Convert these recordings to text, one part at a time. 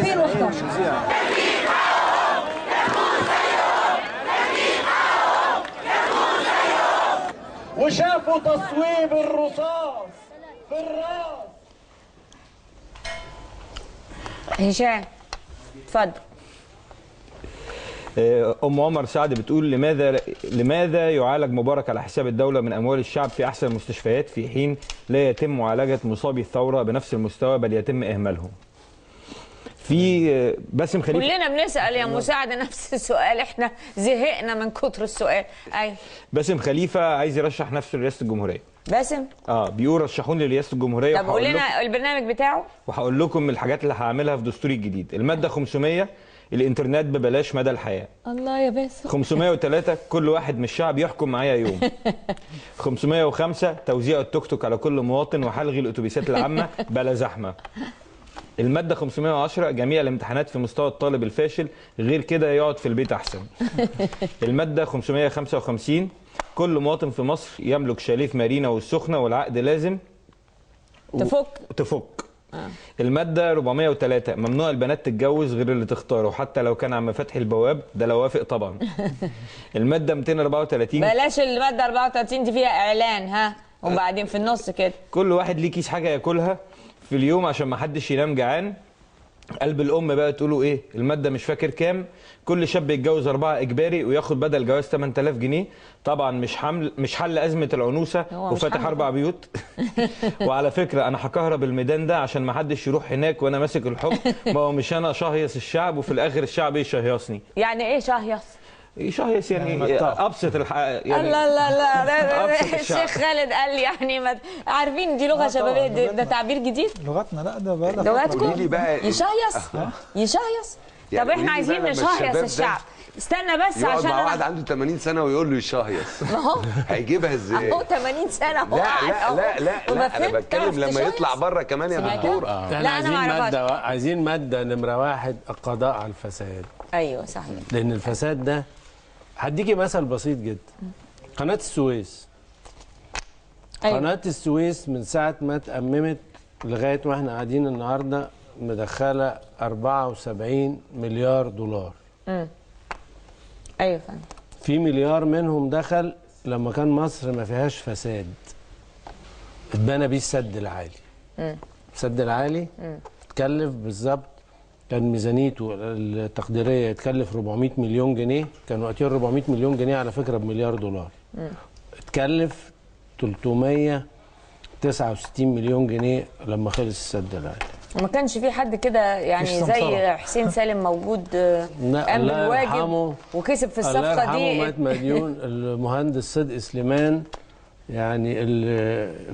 2011. وشافوا تصويب الرصاص في الراس. هشام اتفضل. ام عمر سعد بتقول لماذا يعالج مبارك على حساب الدوله من اموال الشعب في احسن المستشفيات في حين لا يتم معالجه مصابي الثوره بنفس المستوى بل يتم اهمالهم؟ في باسم خليفه كلنا بنسال يا مساعده نفس السؤال، احنا زهقنا من كتر السؤال. ايوه باسم خليفه عايز يرشح نفسه لرئاسه الجمهوريه. باسم بيقول رشحوني لرئاسه الجمهوريه. طب قول لنا البرنامج بتاعه وهقول لكم الحاجات اللي هعملها في دستوري الجديد. الماده 500 الانترنت ببلاش مدى الحياه. الله يا باسم. 503 كل واحد من الشعب يحكم معايا يوم. 505 توزيع التوك توك على كل مواطن وحلغي الاتوبيسات العامه بلا زحمه. الماده 510 جميع الامتحانات في مستوى الطالب الفاشل، غير كده يقعد في البيت احسن. الماده 555 كل مواطن في مصر يملك شاليه في مارينا والسخنه والعقد لازم تفك. الماده 403 ممنوع البنات تتجوز غير اللي تختاره حتى لو كان عم فتحي البواب، ده لو وافق طبعا. الماده 234 بلاش الماده 34 دي فيها اعلان ها، وبعدين في النص كده كل واحد ليه كيس حاجه ياكلها في اليوم عشان ما حدش ينام جعان. قلب الام بقى تقولوا ايه؟ الماده مش فاكر كام، كل شاب يتجوز 4 اجباري وياخد بدل جواز 8000 جنيه. طبعا مش حل ازمه العنوسه وفاتح 4 بيوت. وعلى فكره انا هكهرب الميدان ده عشان ما حدش يروح هناك وانا ماسك الحكم. ما هو مش انا شهيص الشعب وفي الاخر الشعب يشهيصني. يعني ايه شهيص؟ شهيص يعني ابسط يعني لا الشيخ خالد قال لي يعني ما عارفين دي لغه شبابيه، ده تعبير جديد لغتنا. لا ده بقى لغتكم يشهيص. يعني طب احنا عايزين نشهيص الشعب. استنى بس عشان مع واحد عنده 80 سنه ويقول له يشهيص. ما هو هيجيبها ازاي؟ اهو 80 سنه اهو. لا انا بتكلم لما يطلع بره كمان يا دكتور. احنا عايزين ماده نمره 1 القضاء على الفساد. ايوه صحيح. لان الفساد ده هديكي مثل بسيط جدا. قناه السويس. أيوة. قناه السويس من ساعه ما اتأممت لغايه واحنا قاعدين النهارده مدخله 74 مليار دولار. ايوه فندم. في مليار منهم دخل لما كان مصر ما فيهاش فساد. اتبنى بيه السد العالي. السد العالي اتكلف بالظبط، كان ميزانيته التقديريه يتكلف 400 مليون جنيه، كان وقتها 400 مليون جنيه على فكره بمليار دولار. اتكلف 369 مليون جنيه لما خلص السد العالي. وما كانش في حد كده يعني زي حسين سالم موجود قام بالواجب وكسب في الصفقه دي. مات مديون. المهندس صدقي سليمان يعني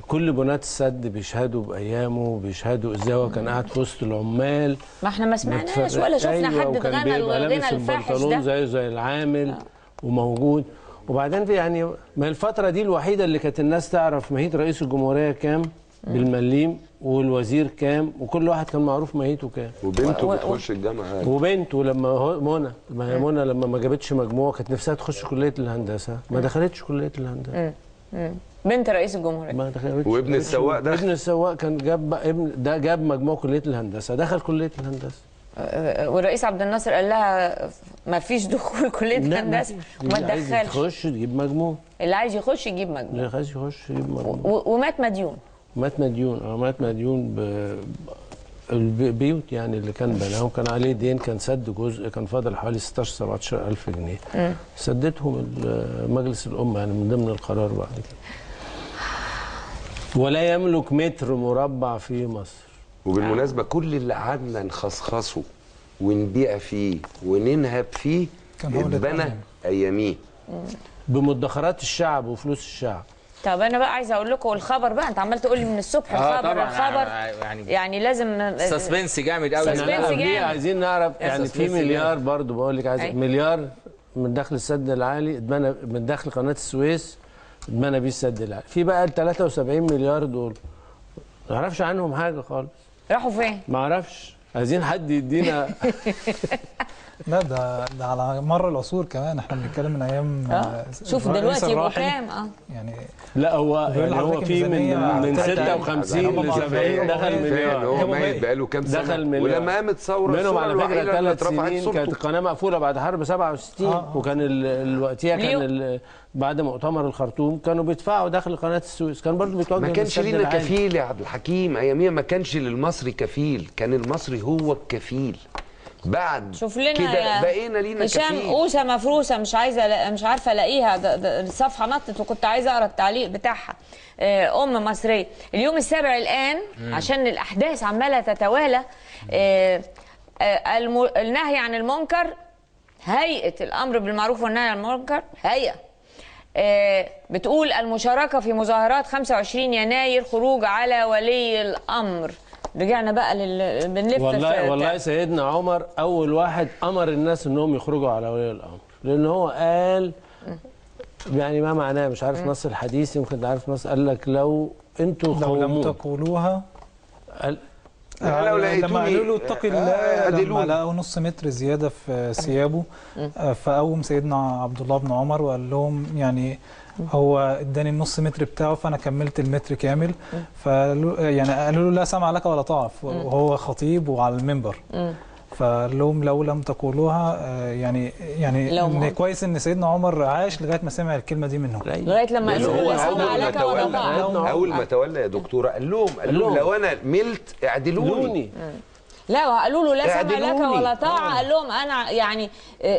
كل بناة السد بيشهدوا بايامه، بيشهدوا ازاي هو كان قاعد في وسط العمال. ما احنا ما سمعناش ولا شفنا حد اتغنى الغنى الفاحش ده. زي العامل وموجود. وبعدين في يعني ما الفتره دي الوحيده اللي كانت الناس تعرف ماهيه رئيس الجمهوريه كام بالمليم والوزير كام، وكل واحد كان معروف ماهيته كام. وبنته بتخش الجامعه. وبنته لما منى لما ما جابتش مجموعه كانت نفسها تخش كليه الهندسه، ما دخلتش كليه الهندسه. بنت رئيس الجمهوريه ما دخلتش. وابن السواق ده ابن السواق كان جاب مجموع كليه الهندسه، دخل كليه الهندسه. والرئيس عبد الناصر قال لها ما فيش دخول كليه الهندسه وما تدخلش. اللي عايز يخش يجيب مجموع. اللي عايز يخش يجيب مجموع. اللي عايز يخش يجيب مجموع. ومات مديون. مات مديون البيوت يعني اللي كان بناهم كان عليه دين، كان سد جزء، كان فاضل حوالي 16 17 ألف جنيه. سددهم مجلس الأمة يعني من ضمن القرار بعد كده. ولا يملك متر مربع في مصر. وبالمناسبة كل اللي قعدنا نخصخصه ونبيع فيه وننهب فيه اتبنى أياميه بمدخرات الشعب وفلوس الشعب. طب انا بقى عايزه اقول لكم الخبر بقى، انت عمال تقول لي من الصبح الخبر يعني لازم سسبنس جامد قوي. سسبنس جامد. عايزين نعرف يعني في مليار برضو بقول لك عايز مليار من دخل السد العالي اتبنى، من دخل قناه السويس اتبنى بيه السد العالي. في بقى ال 73 مليار دول ما اعرفش عنهم حاجه خالص. راحوا فين؟ ما اعرفش. عايزين حد يدينا. لا ده على مر العصور كمان، احنا بنتكلم من ايام شوف دلوقتي يبقوا كام يعني. لا هو في من 56 ل 70 دخل مليار. هو ميت بقاله كام سنه دخل مليار. ولما قامت ثوره منهم على فكره 3 سنين كانت القناه مقفوله بعد حرب 67 وكان وقتها كان بعد مؤتمر الخرطوم كانوا بيدفعوا داخل قناه السويس، كان برضه بيتوجه. ما كانش لينا كفيل يا عبد الحكيم اياميها، ما كانش للمصري كفيل، كان المصري هو الكفيل. بعد شوف لنا كده بقينا لينا كفيل. هشام قوسه مفروسه مش عارفه الاقيها، الصفحه نطت وكنت عايزه اقرا التعليق بتاعها. ام مصريه اليوم السابع الان عشان الاحداث عماله تتوالى. النهي عن المنكر، هيئه الامر بالمعروف والنهي عن المنكر، هيئه بتقول المشاركه في مظاهرات 25 يناير خروج على ولي الامر. رجعنا بقى بنلف. والله سيدنا عمر اول واحد امر الناس انهم يخرجوا على ولي الامر، لان هو قال يعني ما معناه، مش عارف نص الحديث، يمكن عارف نص، قال لك لو انتوا لم تقولوها لو لما قالوا له اتق الله لما لقوا نص متر زياده في ثيابه، فقوم سيدنا عبد الله بن عمر وقال لهم يعني هو اداني النص متر بتاعه فانا كملت المتر كامل. يعني قالوا له لا سمع لك ولا طاعه، وهو خطيب وعلى المنبر. فقال لهم لو لم تقولوها يعني ان كويس ان سيدنا عمر عاش لغايه ما سمع الكلمه دي منهم، لغايه لما قالوا له لا سمع لك ولا طاعه. اول ما تولى يا دكتوره قال لهم لو انا ملت اعدلوني. لا وقالوا له لا سمع لك ولا طاعه. قال لهم انا يعني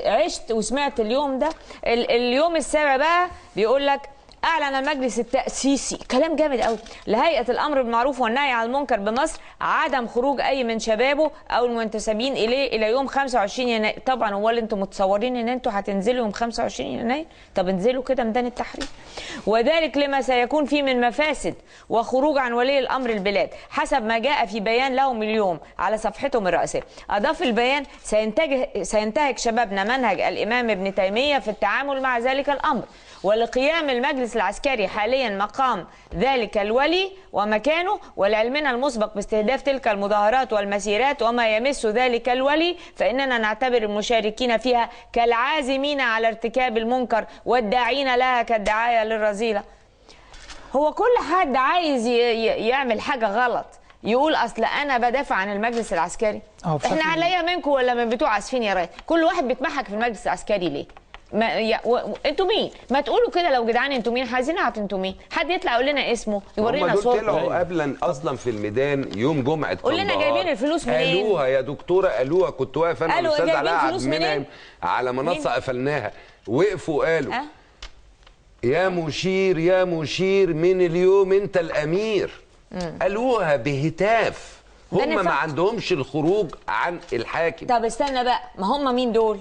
عشت وسمعت اليوم ده. اليوم السابع بقى بيقول لك أعلن المجلس التأسيسي، كلام جامد قوي، لهيئة الأمر بالمعروف والنهي عن المنكر بمصر عدم خروج أي من شبابه أو المنتسبين إليه إلى يوم 25 يناير. طبعا هو اللي أنتم متصورين إن أنتم هتنزلوا يوم 25 يناير؟ طب انزلوا كده ميدان التحرير. وذلك لما سيكون فيه من مفاسد وخروج عن ولي الأمر البلاد حسب ما جاء في بيان لهم اليوم على صفحتهم الرئيسية. أضاف البيان سينتهك شبابنا منهج الإمام ابن تيمية في التعامل مع ذلك الأمر، ولقيام المجلس العسكري حاليا مقام ذلك الولي ومكانه، ولعلمنا المسبق باستهداف تلك المظاهرات والمسيرات وما يمس ذلك الولي، فإننا نعتبر المشاركين فيها كالعازمين على ارتكاب المنكر والداعين لها كالدعاية للرذيلة. هو كل حد عايز يعمل حاجة غلط يقول اصل انا بدافع عن المجلس العسكري. احنا عليا منكم ولا من بتوع اسفين يا راي؟ كل واحد بيتمحك في المجلس العسكري ليه؟ انتوا مين؟ ما تقولوا كده لو جدعان انتوا مين؟ عايزين نعرف انتوا مين؟ حد يطلع يقول لنا اسمه يورينا صورته. هم طلعوا قبلا اصلا في الميدان يوم جمعه قول لنا جايبين الفلوس منين؟ قالوها يا دكتوره، قالوها. كنت واقف انا والاستاذ علاء عبد المنعم على منصه قفلناها، وقفوا قالوا يا مشير يا مشير من اليوم انت الامير. قالوها بهتاف. هم ما عندهمش الخروج عن الحاكم. طب استنى بقى، ما هم مين دول؟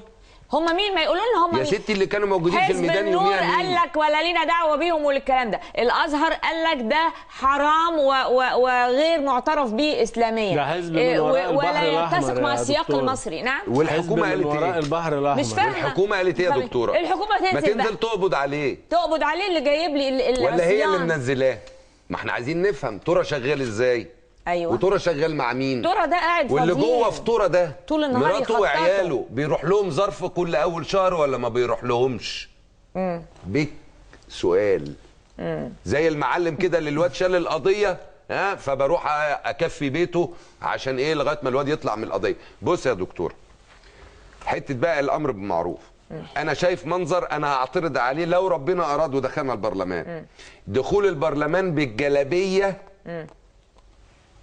هم مين؟ ما يقولوا لنا هم مين يا ستي اللي كانوا موجودين في الميدان يوميها. حزب النور قال لك ولا لينا دعوه بيهم والكلام ده، الازهر قال لك ده حرام وغير معترف به اسلاميا، ده حزب من وراء البحر الاحمر ولا يتسق مع السياق المصري. نعم. والحكومه قالت ايه؟ وراء البحر الاحمر. مش فاهمه الحكومه قالت ايه يا دكتوره؟ الحكومه تنزل، ما تنزل تقبض عليه. تقبض عليه اللي جايب لي ولا هي اللي منزلاه؟ ما احنا عايزين نفهم ترى شغال ازاي. ايوه. وترى شغال مع مين؟ ترى ده قاعد واللي جوه في ترى ده طول النهار مراته وعياله بيروح لهم ظرف كل اول شهر ولا ما بيروح لهمش؟ بيك سؤال. زي المعلم كده اللي الواد شال القضيه فبروح اكفي بيته عشان ايه؟ لغايه ما الواد يطلع من القضيه. بص يا دكتور، حته بقى الامر بالمعروف، انا شايف منظر انا هعترض عليه لو ربنا اراد ودخلنا البرلمان. دخول البرلمان بالجلابيه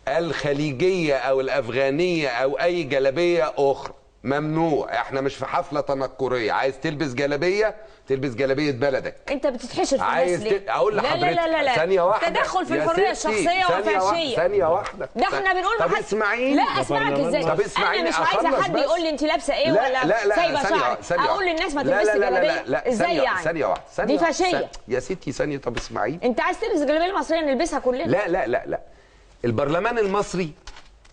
الخليجيه او الافغانيه او اي جلابيه اخرى ممنوع. احنا مش في حفله تنكريه. عايز تلبس جلابيه تلبس جلابيه بلدك. انت بتتحشر في الناس ليه؟ اقول لحضرتك لا ثانيه واحده، تدخل في الحريه الشخصيه وفحشيه. ثانيه واحده، ده احنا بنقول طب اسمعيني. لا اسمعك ازاي؟ طب اسمعيني، انا مش عايزه حد يقول لي انت لابسه ايه ولا سايبه شعرك. اقول للناس ما تلبسش جلابيه ازاي يعني؟ ثانيه واحده، دي فاشيه يا ستي. ثانيه، طب اسمعيني. انت عايز تلبس الجلابيه المصريه نلبسها كلنا. لا لا لا لا. البرلمان المصري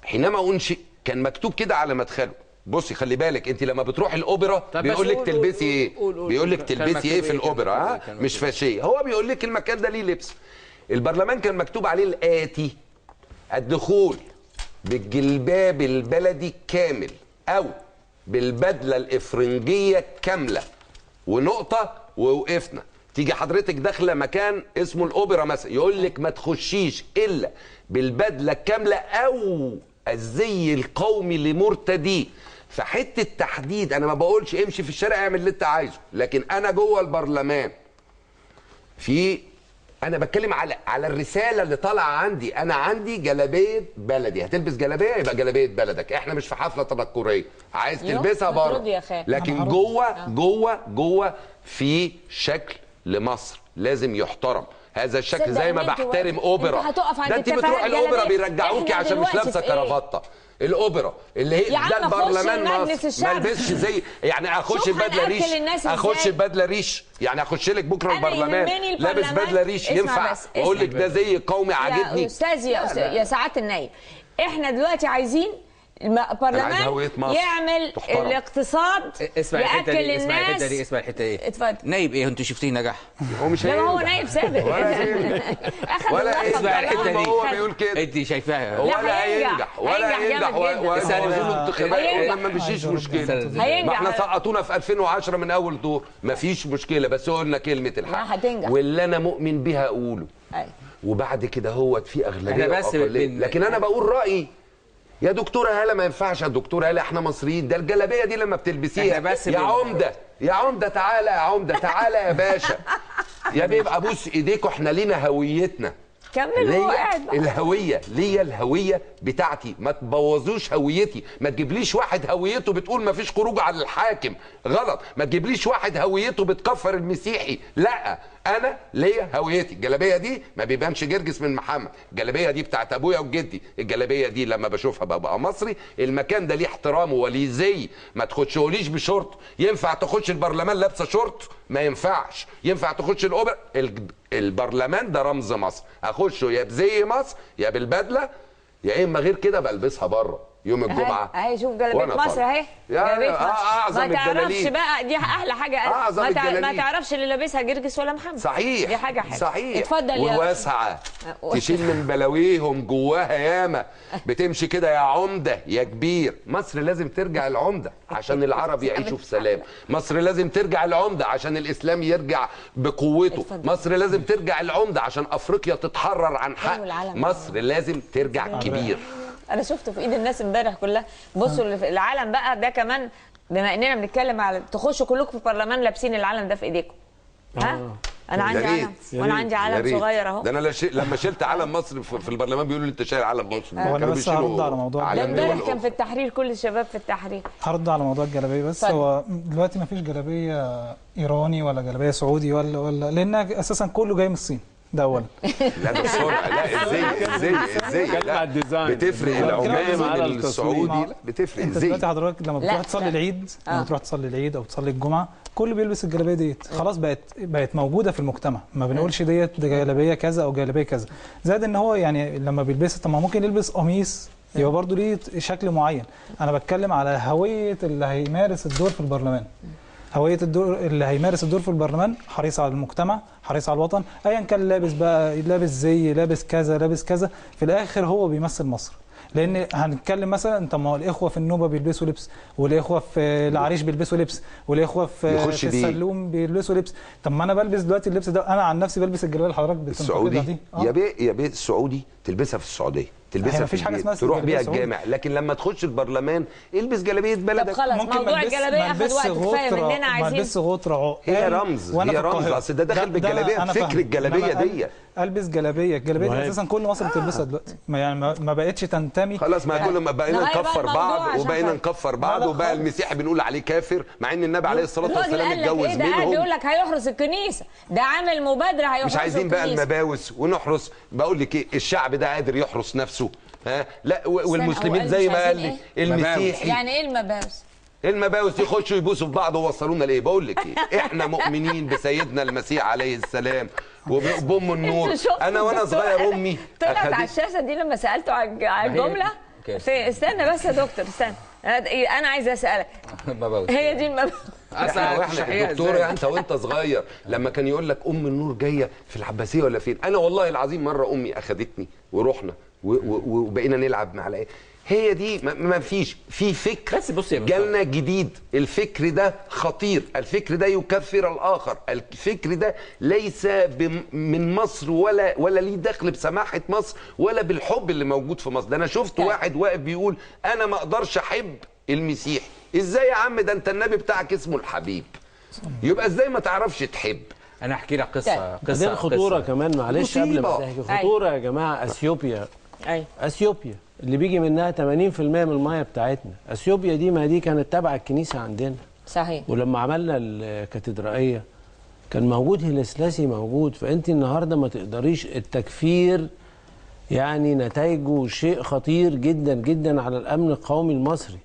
حينما انشئ كان مكتوب كده على مدخله. بصي خلي بالك، انت لما بتروحي الاوبرا بيقول لك تلبسي ايه؟ بيقول لك تلبسي ايه في الاوبرا. مش فاشيه. هو بيقول لك المكان ده ليه لبس. البرلمان كان مكتوب عليه الاتي: الدخول بالجلباب البلدي كامل او بالبدله الافرنجيه كامله ونقطه ووقفنا. تيجي حضرتك داخله مكان اسمه الاوبرا مثلا، يقول لك ما تخشيش الا بالبدله الكامله او الزي القومي لمرتديه. فحته تحديد، انا ما بقولش امشي في الشارع اعمل اللي انت عايزه، لكن انا جوه البرلمان انا بتكلم على الرساله اللي طالعه عندي. انا عندي جلابيه بلدي، هتلبس جلابيه يبقى جلابيه بلدك. احنا مش في حفله تنكريه عايز تلبسها بره، لكن جوه في شكل لمصر لازم يحترم. هذا الشكل زي ما بحترم اوبرا. ده انت بتروح الاوبرا بيرجعوكي عشان مش لابسه كرافته. الاوبرا اللي هي ده البرلمان مصر، ما البسش زي يعني اخش بدله ريش، اخش بدله ريش يعني اخش لك بكره البرلمان لابس بدله ريش ينفع اقول لك ده زي قومي عاجبني؟ يا استاذ يا سعاده النايب، احنا دلوقتي عايزين البرلمان يعمل الاقتصاد ياكل الناس. اسمع الحته دي اتفضل. نايب ايه انتوا شفتيه نجح؟ هو مش لا هو نايب سابق ولا اسمع الحته دي هو بيقول كده انت شايفاها ولا هينجح ولا انتخابات ما فيش مشكله. ما احنا سقطونا في 2010 من اول دور، ما فيش مشكله، بس قلنا كلمه الحق واللي انا مؤمن بيها اقوله. وبعد كده هو في اغلبيه واقليه، لكن انا بقول رايي. يا دكتوره هاله ما ينفعش، يا دكتوره هاله احنا مصريين، ده الجلابيه دي لما بتلبسيها يا عمده تعالى، يا عمده تعالى يا باشا يا بيبقى ابوس ايديكوا، احنا لينا هويتنا. كمل هو قاعد بقى. الهويه ليا، الهويه بتاعتي، ما تبوظوش هويتي. ما تجيبليش واحد هويته بتقول ما فيش خروج على الحاكم، غلط. ما تجيبليش واحد هويته بتكفر المسيحي، لا. انا ليا هويتي. الجلابيه دي ما بيبانش جرجس من محمد، الجلابيه دي بتاعت ابويا وجدي. الجلابيه دي لما بشوفها ببقى مصري. المكان ده ليه احترامه وليه زي. ما تخشوليش بشورت. ينفع تخش البرلمان لابسه شورت؟ ما ينفعش. ينفع تخش الاوبرا؟ البرلمان ده رمز مصر، اخشه يا بزي مصر يا بالبدله، يا اما غير كده بلبسها بره يوم الجمعه. اهي شوف جلابيه مصر اهي، جلابيه مصر. اعظم ما تعرفش بقى، دي احلى حاجه. ما تعرفش اللي لابسها جرجس ولا محمد. صحيح، دي حاجه حلوه. صحيح. اتفضل يا وواسعه تشيل من بلاويهم جواها ياما. بتمشي كده يا عمده يا كبير. مصر لازم ترجع العمده عشان العرب يعيشوا في سلام. مصر لازم ترجع العمده عشان الاسلام يرجع بقوته. مصر لازم ترجع العمده عشان افريقيا تتحرر عن حق. مصر لازم ترجع كبير. انا شفته في ايد الناس امبارح كلها. بصوا العلم بقى ده كمان، بما اننا بنتكلم على تخشوا كلكم في البرلمان لابسين العلم ده في ايديكم. ها انا عندي علم، وانا عندي علم صغير اهو. ده انا لما شلت علم مصر في البرلمان بيقولوا لي انت شايل علم مصر. هو انا بس هرد على موضوع ده امبارح كان في التحرير، كل الشباب في التحرير. هرد على موضوع الجلابيه بس. هو دلوقتي ما فيش جلابيه ايراني ولا جلابيه سعودي ولا لان اساسا كله جاي من الصين. ده اولا. لا ده السرعه، لا ازاي لا بتفرق العمال السعودي، لا بتفرق انت دلوقتي حضرتك لما بتروح تصلي العيد، لما تروح تصلي العيد او تصلي الجمعه، كله بيلبس الجلابيه ديت. خلاص بقت موجوده في المجتمع، ما بنقولش ديت جلابيه كذا او جلابيه كذا. زائد ان هو يعني لما بيلبسها، طب ما ممكن يلبس قميص يبقى برضه ليه شكل معين. انا بتكلم على هويه اللي هيمارس الدور في البرلمان. هويه الدور اللي هيمارس الدور في البرلمان حريص على المجتمع، حريص على الوطن، ايا كان لابس بقى، لابس زي، لابس كذا، لابس كذا، في الاخر هو بيمثل مصر. لان هنتكلم مثلا، انت ما الاخوه في النوبه بيلبسوا لبس، والاخوه في العريش بيلبسوا لبس، والاخوه في السلوم بيلبسوا لبس. طب ما انا بلبس دلوقتي اللبس ده، انا عن نفسي بلبس الجلابيه اللي حضرتك السعودي دي. يا بيه السعودي تلبسها في السعوديه، تلبسها في البيت، تروح بيها الجامع. لكن لما تخش البرلمان البس جلابيه بلدك. طب خلاص، موضوع الجلابيه اخد وقت كفايه مننا. عايزين ما البس غطره هي رمز، هي رمز. اصل ده داخل بالجلابيه، فكر الجلابيه دي. البس جلابيه، الجلابيه دي اساسا كل مصر بتلبسها دلوقتي. يعني ما بقتش تنتمي. خلاص، ما كل ما بقينا نكفر بعض وبقينا نكفر بعض، وبقى المسيحي بنقول عليه كافر، مع ان النبي عليه الصلاه والسلام اتجوز منهم. ده بيقول لك هيحرس الكنيسه، ده عامل مبادره هيحرس. مش عايزين بقى المباوس ونحرس. بقول لك ايه، الشعب ده قادر يحرس نفسه. ها لا، والمسلمين زي ما قال لي المسيحي. يعني ايه المباوس؟ المباوس يخشوا يبوسوا في بعض ووصلونا لايه؟ بقول لك ايه، احنا مؤمنين بسيدنا المسيح عليه السلام وبام النور. انا وانا صغير امي طلعت على الشاشه دي لما سالته على الجمله. استنى بس يا دكتور، استنى، انا عايزه اسالك. هي دي المباوس. احنا دكتور انت وانت صغير لما كان يقول لك ام النور جايه في العباسيه ولا فين، انا والله العظيم مره امي اخذتني ورحنا وبقينا نلعب مع هي دي ما فيش في فكر بس بص يا جالنا جديد. الفكر ده خطير، الفكر ده يكفر الآخر، الفكر ده ليس من مصر ولا ليه دخل بسماحة مصر ولا بالحب اللي موجود في مصر. ده أنا شفت واحد واقف بيقول أنا ما أقدرش أحب المسيح. إزاي يا عم؟ ده أنت النبي بتاعك اسمه الحبيب، يبقى إزاي ما تعرفش تحب؟ انا احكي لك قصه بعدين خطوره كمان، معلش قبل ما تحكي خطوره يا جماعه. اثيوبيا اثيوبيا اللي بيجي منها 80% من الميه بتاعتنا. اثيوبيا دي ما دي كانت تبع الكنيسه عندنا. صحيح. ولما عملنا الكاتدرائيه كان موجود هيلي سلاسي موجود. فانت النهارده ما تقدريش التكفير، يعني نتائجه شيء خطير جدا جدا على الامن القومي المصري.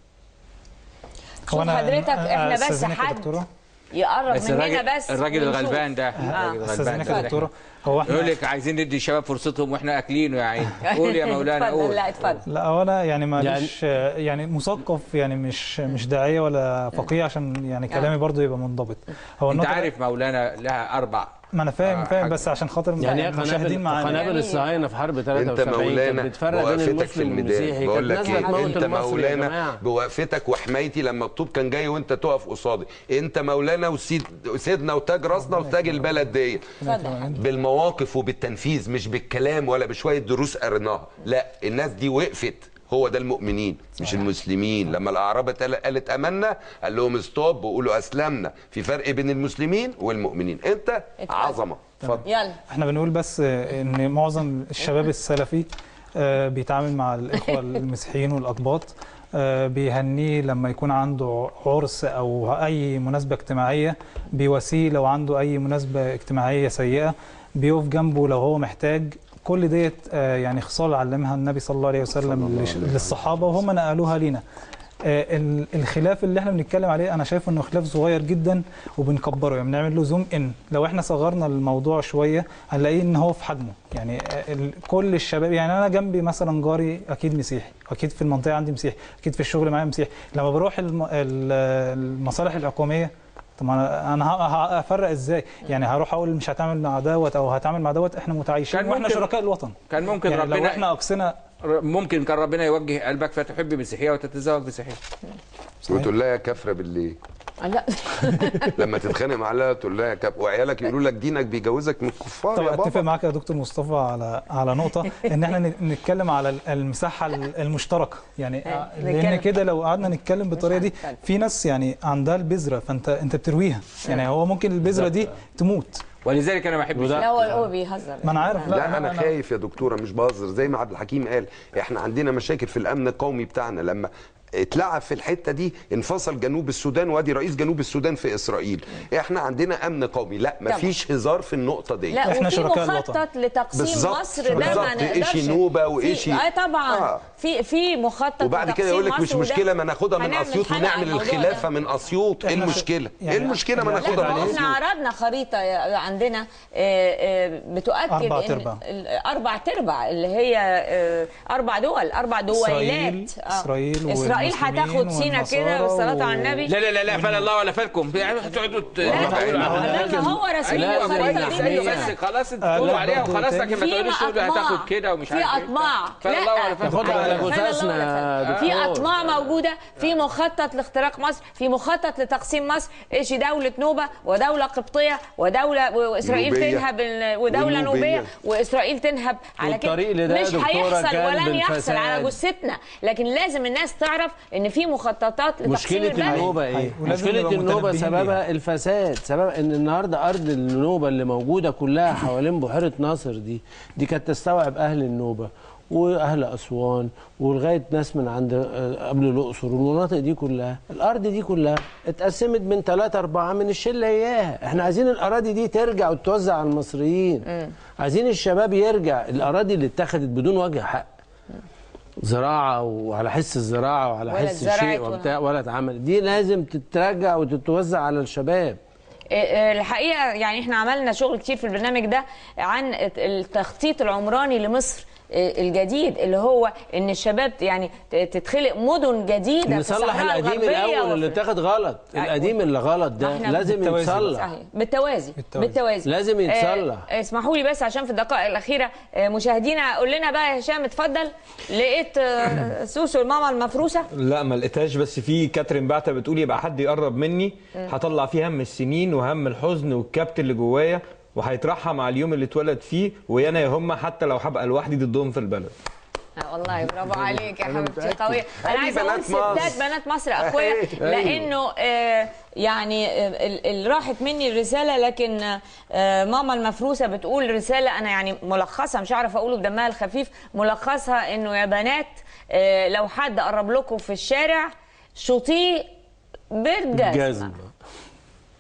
شوف حضرتك احنا بس حد يقرب مننا بس الراجل الغلبان ده استاذنك يا دكتوره، هو احنا يقول لك عايزين ندي الشباب فرصتهم واحنا اكلينه يا عيني. قول يا مولانا قول. لا اتفضل. لا هو انا يعني معلش يعني مثقف، يعني مش داعيه ولا فقيه عشان يعني كلامي برضو يبقى منضبط. هو انت عارف مولانا لها 4. ما انا فاهم بس عشان خاطر يعني المشاهدين معانا. قنابل الصهاينه في حرب 73 كانت بتفرق بين المسلم والمسيحي. بقول لك ايه، انت مولانا بوقفتك وحمايتي لما الطوب كان جاي وانت تقف قصادي. انت مولانا وسيدنا وتاج راسنا وتاج البلد دي بالمواقف وبالتنفيذ، مش بالكلام ولا بشويه دروس قريناها. لا، الناس دي وقفت. هو ده المؤمنين مش المسلمين. لما الاعراب قالت امنا قال لهم ستوب وقولوا اسلمنا. في فرق بين المسلمين والمؤمنين. انت عظمه. اتفضل. يلا. احنا بنقول بس ان معظم الشباب السلفي بيتعامل مع الاخوه المسيحيين والاقباط، بيهنيه لما يكون عنده عرس او اي مناسبه اجتماعيه، بيواسيه لو عنده اي مناسبه اجتماعيه سيئه، بيقف جنبه لو هو محتاج. كل ديت يعني خصال علمها النبي صلى الله عليه وسلم للصحابه وهم نقلوها لينا. الخلاف اللي احنا بنتكلم عليه انا شايف انه خلاف صغير جدا وبنكبره، يعني بنعمل له زوم ان. لو احنا صغرنا الموضوع شويه هنلاقيه ان هو في حجمه. يعني كل الشباب، يعني انا جنبي مثلا جاري اكيد مسيحي، اكيد في المنطقه عندي مسيحي، اكيد في الشغل معايا مسيحي. لما بروح المصالح الحكوميه، طب انا هفرق ازاي؟ يعني هروح اقول مش هتعمل مع دوت او هتعمل مع دوت؟ احنا متعايشين واحنا شركاء الوطن. كان ممكن يعني ربنا لو احنا اقصنا ممكن كان ربنا يوجه قلبك فتحب مسيحيه وتتزوج مسيحيه وتقول لها كافره بالليل. لا لما تتخانق معاها تقول لها وعيالك يقولوا لك دينك بيجوزك من الكفار. طب يا بابا اتفق معاك يا دكتور مصطفى على نقطه ان احنا نتكلم على المساحه المشتركه. يعني لان كده لو قعدنا نتكلم بالطريقه دي، في ناس يعني عندها البذره فانت بترويها. يعني هو ممكن البذره دي تموت. ولذلك انا ما بحبش. لا هو بيهزر. ما انا عارف. لا انا خايف يا دكتوره، مش بهزر. زي ما عبد الحكيم قال، احنا عندنا مشاكل في الامن القومي بتاعنا. لما اتلعب في الحته دي انفصل جنوب السودان، وادي رئيس جنوب السودان في اسرائيل. احنا عندنا امن قومي. لا مفيش هزار في النقطه دي. لا احنا شركاء الوطن. مخطط لتقسيم مصر ده ما نقدرش. ايشي نوبه وايشي طبعا في مخطط. وبعد كده يقول لك مش مشكله ما ناخدها من اسيوط ونعمل الخلافه من اسيوط. ايه المشكله؟ ايه المشكله ما ناخدها من اسيوط؟ احنا عرضنا خريطه عندنا بتؤكد ان 4/4 اللي هي 4 دول 4 دويلات. اسرائيل هتاخد سينا كده بالصلاه على النبي. لا فلا الله ولا فالكم هتقعدوا لا هو رسمي الخريطه دي بس خلاص تقولوا عليها وخلاص، لكن ما تقولوش هتاخد كده ومش عارف في اطماع. فلا الله ولا فالكم. على جثثنا. في اطماع موجوده، في مخطط لاختراق مصر، في مخطط لتقسيم مصر. ايش دوله نوبه ودوله قبطيه ودوله واسرائيل تنهب ودوله نوبيه واسرائيل تنهب على كده. مش هيحصل ولن يحصل على جثتنا، لكن لازم الناس تعرف ان في مخططات لتقسيم مشكله النوبه ايه؟ مشكله النوبه سببها الفساد. سبب ان النهارده ارض النوبه اللي موجوده كلها حوالين بحيره ناصر دي كانت تستوعب اهل النوبه واهل اسوان ولغايه ناس من عند قبل الاقصر والمناطق دي كلها. الارض دي كلها اتقسمت من 3-4 من الشله اياها. احنا عايزين الاراضي دي ترجع وتتوزع على المصريين. عايزين الشباب يرجع. الاراضي اللي اتخذت بدون وجه حق، زراعه وعلى حس الزراعه وعلى حس الشيء وبتاع، ولا اتعمل. دي لازم تترجع وتتوزع على الشباب. الحقيقه يعني احنا عملنا شغل كتير في البرنامج ده عن التخطيط العمراني لمصر الجديد اللي هو ان الشباب يعني تتخلق مدن جديده في نصلح الصحراء القديم الغربيه الاول اللي اتاخد غلط. القديم اللي غلط ده لازم يتصلح. صحيح. بالتوازي لازم يتصلح. اسمحوا لي بس عشان في الدقائق الاخيره مشاهدينا، قول لنا بقى يا هشام، اتفضل. لقيت سوسو الماما المفروسه؟ لا ما لقيتهاش، بس في كاترين بعتها بتقول يبقى حد يقرب مني هطلع فيه هم السنين وهم الحزن والكبت اللي جوايا، وهيترحم على اليوم اللي اتولد فيه، ويانا يا هم حتى لو هبقى لوحدي ضدهم في البلد. والله برافو عليك يا حبيبتي، قوية. انا عايزه اقول ستات بنات مصر اقوياء، لانه يعني راحت مني الرساله، لكن ماما المفروسه بتقول رساله انا يعني ملخصها، مش عارفه اقوله بدمها الخفيف، ملخصها انه يا بنات لو حد قرب لكم في الشارع شوطيه بالجزمه،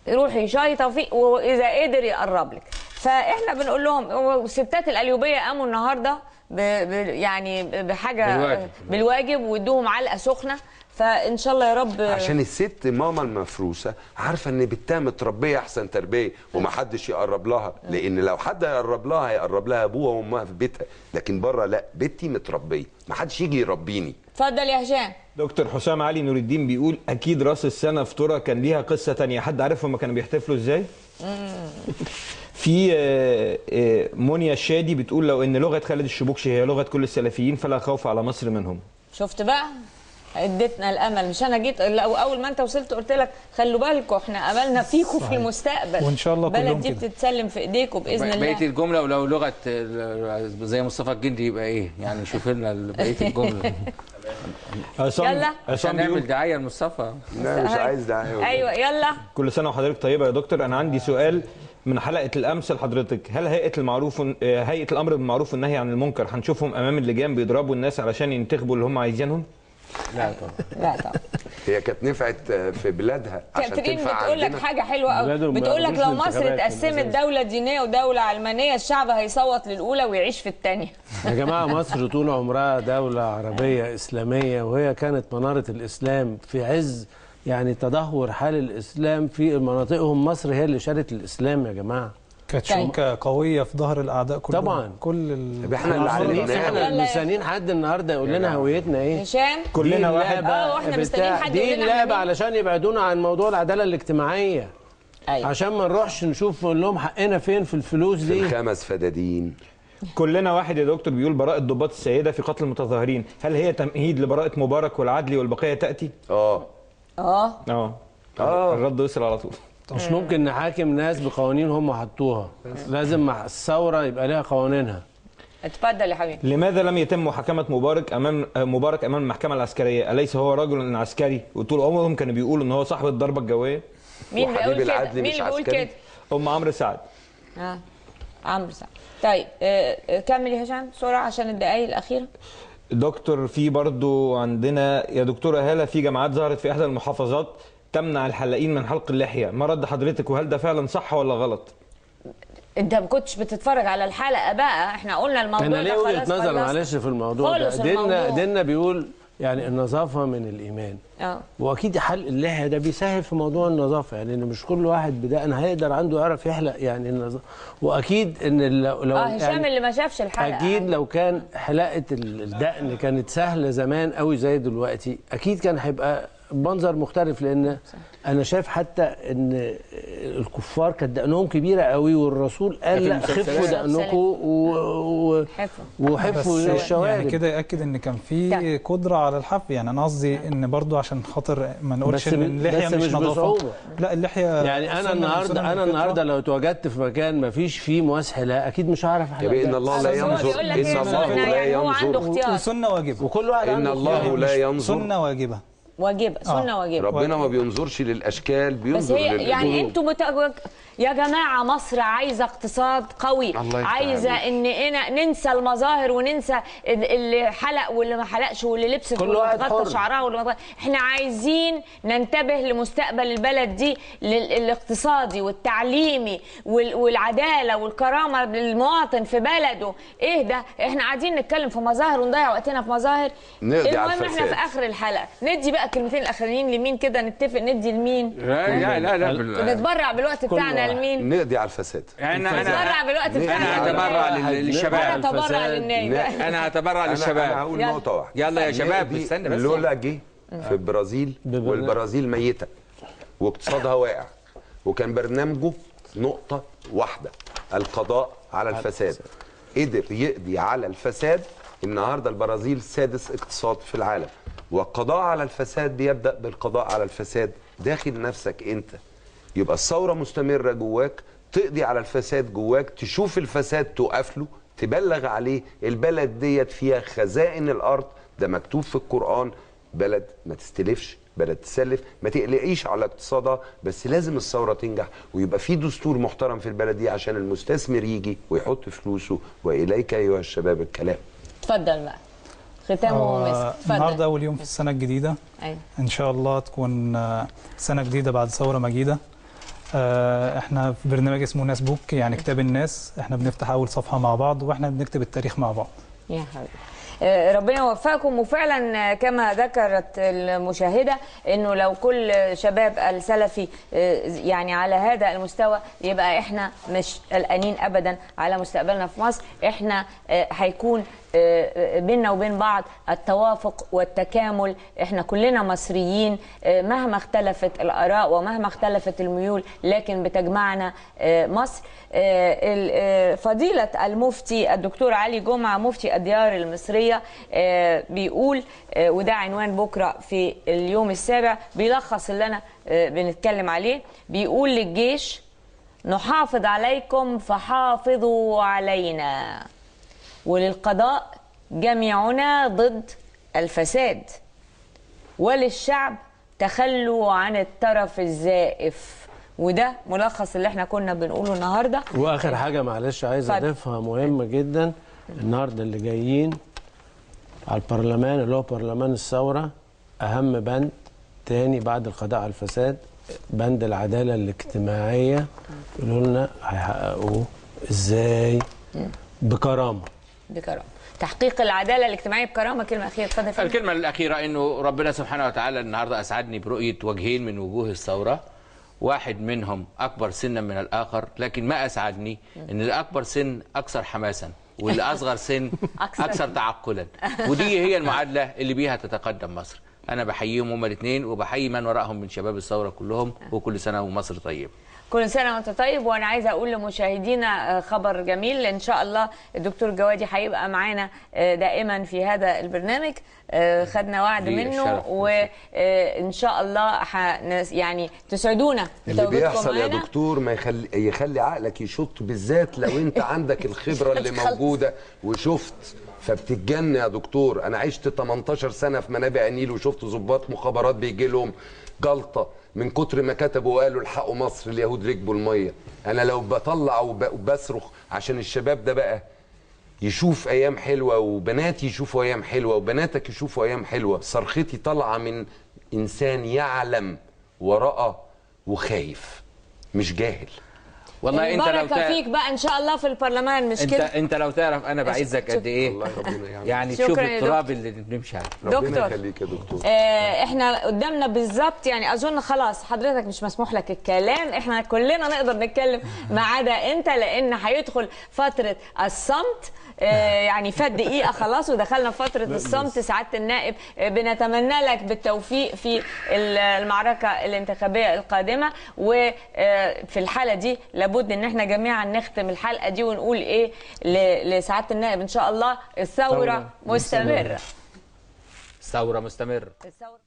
روحي شايطه فيه، واذا قدر يقرب لك. فاحنا بنقول لهم ستات القليوبيه قاموا النهارده يعني بحاجه بالواجب وادوهم علقه سخنه، فان شاء الله يا رب. عشان الست ماما المفروسه عارفه ان بنتها متربيه احسن تربيه ومحدش يقرب لها، لان لو حد هيقرب لها هيقرب لها ابوها وامها في بيتها، لكن بره لا، بنتي متربيه محدش يجي يربيني. اتفضل يا هشام. دكتور حسام علي نور الدين بيقول اكيد راس السنه في ترى كان ليها قصه ثانيه، حد عارف هم كانوا بيحتفلوا ازاي؟ في منيا الشادي بتقول لو ان لغه خالد الشبوكشي هي لغه كل السلفيين فلا خوف على مصر منهم. شفت بقى؟ اديتنا الامل. مش انا جيت اول ما انت وصلت قلت لك خلوا بالكم احنا املنا فيكم في المستقبل، وان شاء الله البلد دي بتتسلم في ايديكم باذن الله. بقيه الجمله ولو لغه زي مصطفى الجندي يبقى ايه يعني؟ شوف لنا بقيه الجمله. يلا عشان نعمل دعايه لمصطفى. لا مش عايز دعايه. ايوه يلا. كل سنه وحضرتك طيبه يا دكتور. انا عندي سؤال من حلقه الامس لحضرتك، هل هيئه الامر بالمعروف والنهي عن المنكر هنشوفهم امام اللجان بيضربوا الناس علشان ينتخبوا اللي هم عايزينهم؟ لا طبعا. لا طبعا. هي كانت نفعت في بلادها عشان كاترين تنفع بتقول لك حاجه حلوه قوي، بتقول لك لو مصر اتقسمت دوله دينيه ودوله علمانيه الشعب هيصوت للاولى ويعيش في الثانيه. يا جماعه مصر طول عمرها دوله عربيه اسلاميه، وهي كانت مناره الاسلام في عز يعني تدهور حال الاسلام في مناطقهم. مصر هي اللي شالت الاسلام يا جماعه. كانت شوكه قويه في ظهر الاعداء كلهم. طبعا احنا اللي علمناها. احنا مستنيين حد النهارده يقول لنا هويتنا ايه. هشام كلنا واحد. واحنا مستنيين حد يقول دي لنا اللعبه علشان يبعدونا عن موضوع العداله الاجتماعيه. أيوة. عشان ما نروحش نشوف نقول لهم حقنا فين في الفلوس دي. في الخمس فدادين. كلنا واحد يا دكتور بيقول براءة ضباط السيدة في قتل المتظاهرين، هل هي تمهيد لبراءة مبارك والعدلي والبقية تأتي؟ الرد وصل على طول. مش ممكن نحاكم ناس بقوانين هم حطوها، لازم مع الثورة يبقى لها قوانينها. اتفضل يا حبيبي. لماذا لم يتم محاكمة مبارك أمام المحكمة العسكرية؟ أليس هو رجل عسكري؟ وطول عمرهم كانوا بيقولوا إن هو صاحب الضربة الجوية؟ مين بيقول كده؟ مين اللي بيقول كده؟ عمرو سعد. عمرو سعد. طيب كمل يا هشام بسرعة عشان الدقايق الأخيرة. دكتور في برضو عندنا يا دكتورة هالة في جماعات ظهرت في إحدى المحافظات تمنع الحلاقين من حلق اللحية، ما رد حضرتك وهل ده فعلا صح ولا غلط؟ انت ما كنتش بتتفرج على الحلقة بقى، احنا قلنا الموضوع ده خلاص. انا ليه وجهة نظر معلش في الموضوع ده. ديننا بيقول يعني النظافة من الإيمان. واكيد حلق اللحيه ده بيسهل في موضوع النظافه، يعني مش كل واحد بدقن هيقدر عنده يعرف يحلق يعني النظافه. واكيد ان لو هشام يعني اللي ما شافش الحلقه اكيد لو كان حلاقه الدقن كانت سهله زمان قوي زي دلوقتي اكيد كان هيبقى منظر مختلف. لان انا شايف حتى ان الكفار كانت دقنهم كبيره قوي والرسول قال لا خفوا دقنكم وحفوا الشوارب. يعني كده ياكد ان كان في قدره على الحف. يعني انا قصدي ان برضو عشان خاطر ما نقولش ان اللحيه مش نظافه. لا اللحيه يعني انا النهارده لو اتواجدت في مكان ما فيش فيه مواسح لا اكيد مش هعرف احلق. ان الله لا ينظر ان الله لا ينظر وسنه واجبه وكل واحد ان الله لا ينظر سنه واجبه سنه واجبه. ربنا ما بينظرش للاشكال بينظر للقلوب. يعني انتوا يا جماعه مصر عايزه اقتصاد قوي، عايزه اننا ننسى المظاهر وننسى اللي حلق واللي ما حلقش واللي لبست واللي غطى شعرها واللي ما. احنا عايزين ننتبه لمستقبل البلد دي الاقتصادي والتعليمي والعداله والكرامه للمواطن في بلده. ايه ده؟ احنا قاعدين نتكلم في مظاهر ونضيع وقتنا في مظاهر. المهم احنا في اخر الحلقه ندي بقى الكلمتين الاخرانيين لمين كده، نتفق ندي لمين؟ لا نتبرع بالوقت بتاعنا لمين؟ نقضي على الفساد. نتبرع بالوقت بتاعنا. انا هتبرع للشباب. انا هتبرع للنايب. انا هتبرع للشباب. انا هقول نقطه واحده. يلا يا شباب استنى بس. لولا جه في البرازيل والبرازيل ميته واقتصادها واقع، وكان برنامجه نقطه واحده: القضاء على الفساد. قدر يقضي على الفساد. النهارده البرازيل سادس اقتصاد في العالم، والقضاء على الفساد بيبدأ بالقضاء على الفساد داخل نفسك انت. يبقى الثورة مستمرة جواك، تقضي على الفساد جواك، تشوف الفساد توقف له، تبلغ عليه. البلد ديت فيها خزائن الأرض، ده مكتوب في القرآن. بلد ما تستلفش، بلد تسلف، ما تقلقيش على اقتصادها، بس لازم الثورة تنجح ويبقى في دستور محترم في البلد دي عشان المستثمر يجي ويحط فلوسه. وإليك أيها الشباب الكلام. اتفضل بقى ختامه مسك. النهارده اول يوم في السنه الجديده. أيوة. ان شاء الله تكون سنه جديده بعد ثوره مجيده. احنا في برنامج اسمه ناس بوك، يعني كتاب الناس. احنا بنفتح اول صفحه مع بعض واحنا بنكتب التاريخ مع بعض. يا حبيبي ربنا يوفقكم. وفعلا كما ذكرت المشاهده انه لو كل شباب السلفي يعني على هذا المستوى يبقى احنا مش قلقانين ابدا على مستقبلنا في مصر. احنا هيكون بيننا وبين بعض التوافق والتكامل. احنا كلنا مصريين مهما اختلفت الآراء ومهما اختلفت الميول، لكن بتجمعنا مصر. فضيلة المفتي الدكتور علي جمعة مفتي الديار المصرية بيقول، وده عنوان بكرة في اليوم السابع، بيلخص اللي أنا بنتكلم عليه. بيقول للجيش: نحافظ عليكم فحافظوا علينا. وللقضاء: جميعنا ضد الفساد. وللشعب: تخلوا عن الطرف الزائف. وده ملخص اللي احنا كنا بنقوله النهارده. واخر حاجه معلش عايز اضيفها مهمه جدا. النهارده اللي جايين على البرلمان اللي هو برلمان الثوره، اهم بند تاني بعد القضاء على الفساد بند العداله الاجتماعيه. يقولوا لنا هيحققوه ازاي؟ بكرامه. بكرامه. تحقيق العداله الاجتماعيه بكرامه. كلمه اخيره اتفضل. الكلمه الاخيره انه ربنا سبحانه وتعالى النهارده اسعدني برؤيه وجهين من وجوه الثوره، واحد منهم اكبر سنا من الاخر، لكن ما اسعدني ان الاكبر سن اكثر حماسا والاصغر سن اكثر تعقلا. ودي هي المعادله اللي بيها تتقدم مصر. انا بحييهم هما الاثنين وبحيي من وراءهم من شباب الثوره كلهم، وكل سنه ومصر طيب. كل سنه وانت طيب. وانا عايزه اقول لمشاهدينا خبر جميل. ان شاء الله الدكتور جوادي هيبقى معانا دائما في هذا البرنامج. خدنا وعد منه، وان شاء الله يعني تسعدونا اللي بيحصل يا دكتور ما يخلي عقلك يشط، بالذات لو انت عندك الخبره اللي موجوده وشفت، فبتتجن يا دكتور. انا عشت 18 سنه في منابع النيل وشفت ضباط مخابرات بيجي لهم جلطه من كتر ما كتبوا وقالوا الحقوا مصر اليهود ركبوا الميه. انا لو بطلع وبصرخ عشان الشباب ده بقى يشوف ايام حلوه، وبناتي يشوفوا ايام حلوه، وبناتك يشوفوا ايام حلوه، صرختي طالعه من انسان يعلم ورأى وخايف، مش جاهل. والله انت لو فيك بقى ان شاء الله في البرلمان، مش كده؟ انت لو تعرف انا بعزك قد ايه. الله ربنا يعني شوف التراب اللي بنمشي عليه. ربنا يخليك يا دكتور. احنا قدامنا بالظبط، يعني اظن خلاص حضرتك مش مسموح لك الكلام، احنا كلنا نقدر نتكلم ما عدا انت، لان هيدخل فتره الصمت. يعني فات دقيقه خلاص ودخلنا في فتره الصمت. سعاده النائب بنتمنى لك بالتوفيق في المعركه الانتخابيه القادمه. وفي الحاله دي لابد ان احنا جميعا نختم الحلقه دي ونقول ايه لسعاده النائب؟ ان شاء الله الثوره مستمره. الثوره مستمره. الثوره